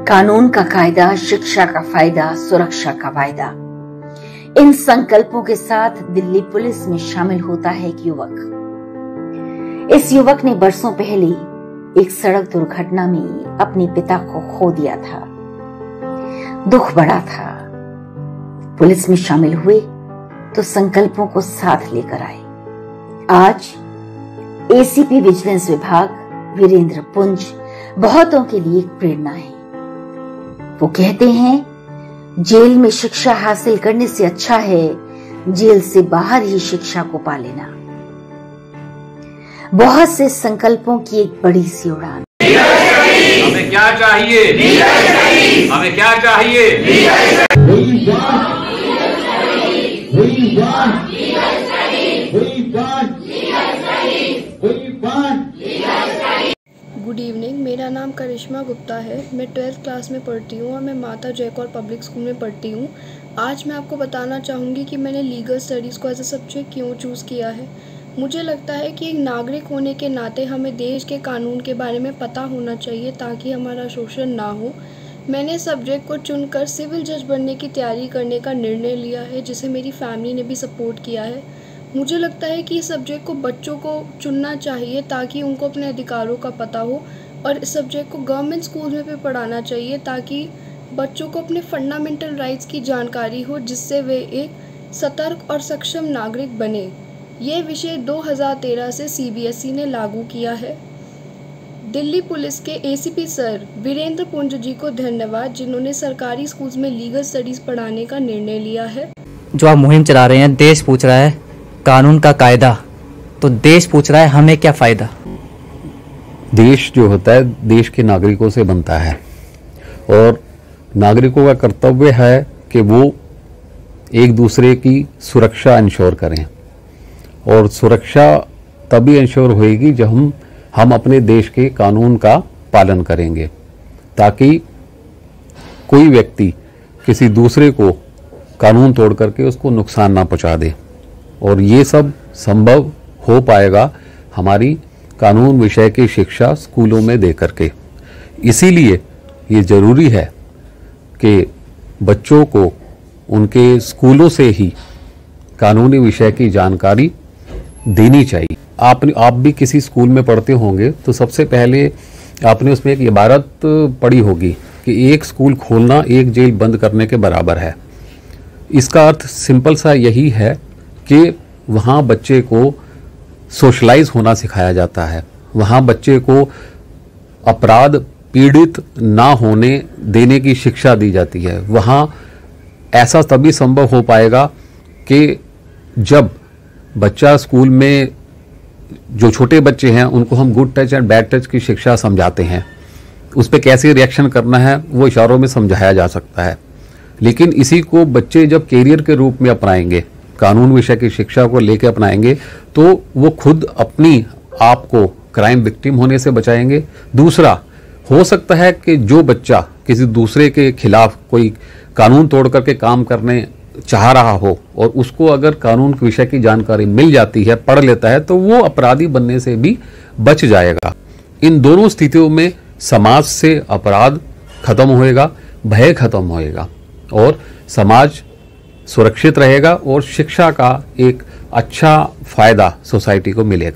कानून का कायदा, शिक्षा का फायदा, सुरक्षा का वायदा। इन संकल्पों के साथ दिल्ली पुलिस में शामिल होता है एक युवक। इस युवक ने बरसों पहले एक सड़क दुर्घटना में अपने पिता को खो दिया था। दुख बड़ा था। पुलिस में शामिल हुए तो संकल्पों को साथ लेकर आए। आज एसीपी विजिलेंस विभाग वीरेंद्र पुंज बहुतों के लिए एक प्रेरणा है। वो कहते हैं, जेल में शिक्षा हासिल करने से अच्छा है जेल से बाहर ही शिक्षा को पा लेना। बहुत से संकल्पों की एक बड़ी सी उड़ान। हमें क्या चाहिए? हमें क्या चाहिए? गुड इवनिंग, मेरा नाम करिश्मा गुप्ता है। मैं 12th क्लास में पढ़ती हूँ और मैं माता जय कौर पब्लिक स्कूल में पढ़ती हूँ। आज मैं आपको बताना चाहूँगी कि मैंने लीगल स्टडीज़ को एज ए सब्जेक्ट क्यों चूज़ किया है। मुझे लगता है कि एक नागरिक होने के नाते हमें देश के कानून के बारे में पता होना चाहिए ताकि हमारा शोषण ना हो। मैंने इस सब्जेक्ट को चुनकर सिविल जज बनने की तैयारी करने का निर्णय लिया है, जिसे मेरी फैमिली ने भी सपोर्ट किया है। मुझे लगता है कि इस सब्जेक्ट को बच्चों को चुनना चाहिए ताकि उनको अपने अधिकारों का पता हो, और इस सब्जेक्ट को गवर्नमेंट स्कूल में भी पढ़ाना चाहिए ताकि बच्चों को अपने फंडामेंटल राइट्स की जानकारी हो, जिससे वे एक सतर्क और सक्षम नागरिक बने। यह विषय 2013 से सीबीएसई ने लागू किया है। दिल्ली पुलिस के एसीपी सर वीरेंद्र पुंज जी को धन्यवाद, जिन्होंने सरकारी स्कूल्स में लीगल स्टडीज़ पढ़ाने का निर्णय लिया है। जो आप मुहिम चला रहे हैं, देश पूछ रहा है कानून का कायदा, तो देश पूछ रहा है हमें क्या फायदा। देश जो होता है देश के नागरिकों से बनता है, और नागरिकों का कर्तव्य है कि वो एक दूसरे की सुरक्षा इंश्योर करें, और सुरक्षा तभी इंश्योर होएगी जब हम अपने देश के कानून का पालन करेंगे, ताकि कोई व्यक्ति किसी दूसरे को कानून तोड़ करके उसको नुकसान ना पहुंचा दे। और ये सब संभव हो पाएगा हमारी कानून विषय की शिक्षा स्कूलों में दे करके। इसीलिए ये जरूरी है कि बच्चों को उनके स्कूलों से ही कानूनी विषय की जानकारी देनी चाहिए। आप भी किसी स्कूल में पढ़ते होंगे तो सबसे पहले आपने उसमें एक इबारत पढ़ी होगी कि एक स्कूल खोलना एक जेल बंद करने के बराबर है। इसका अर्थ सिंपल सा यही है कि वहाँ बच्चे को सोशलाइज होना सिखाया जाता है, वहाँ बच्चे को अपराध पीड़ित ना होने देने की शिक्षा दी जाती है। वहाँ ऐसा तभी संभव हो पाएगा कि जब बच्चा स्कूल में, जो छोटे बच्चे हैं उनको हम good touch and bad touch की शिक्षा समझाते हैं, उस पर कैसे रिएक्शन करना है वो इशारों में समझाया जा सकता है। लेकिन इसी को बच्चे जब कैरियर के रूप में अपनाएंगे, कानून विषय की शिक्षा को लेकर अपनाएंगे, तो वो खुद अपनी आप को क्राइम विक्टिम होने से बचाएंगे। दूसरा, हो सकता है कि जो बच्चा किसी दूसरे के खिलाफ कोई कानून तोड़ करके काम करने चाह रहा हो और उसको अगर कानून के विषय की जानकारी मिल जाती है, पढ़ लेता है, तो वो अपराधी बनने से भी बच जाएगा। इन दोनों स्थितियों में समाज से अपराध खत्म होएगा, भय खत्म होएगा, और समाज सुरक्षित रहेगा, और शिक्षा का एक अच्छा फायदा सोसाइटी को मिलेगा।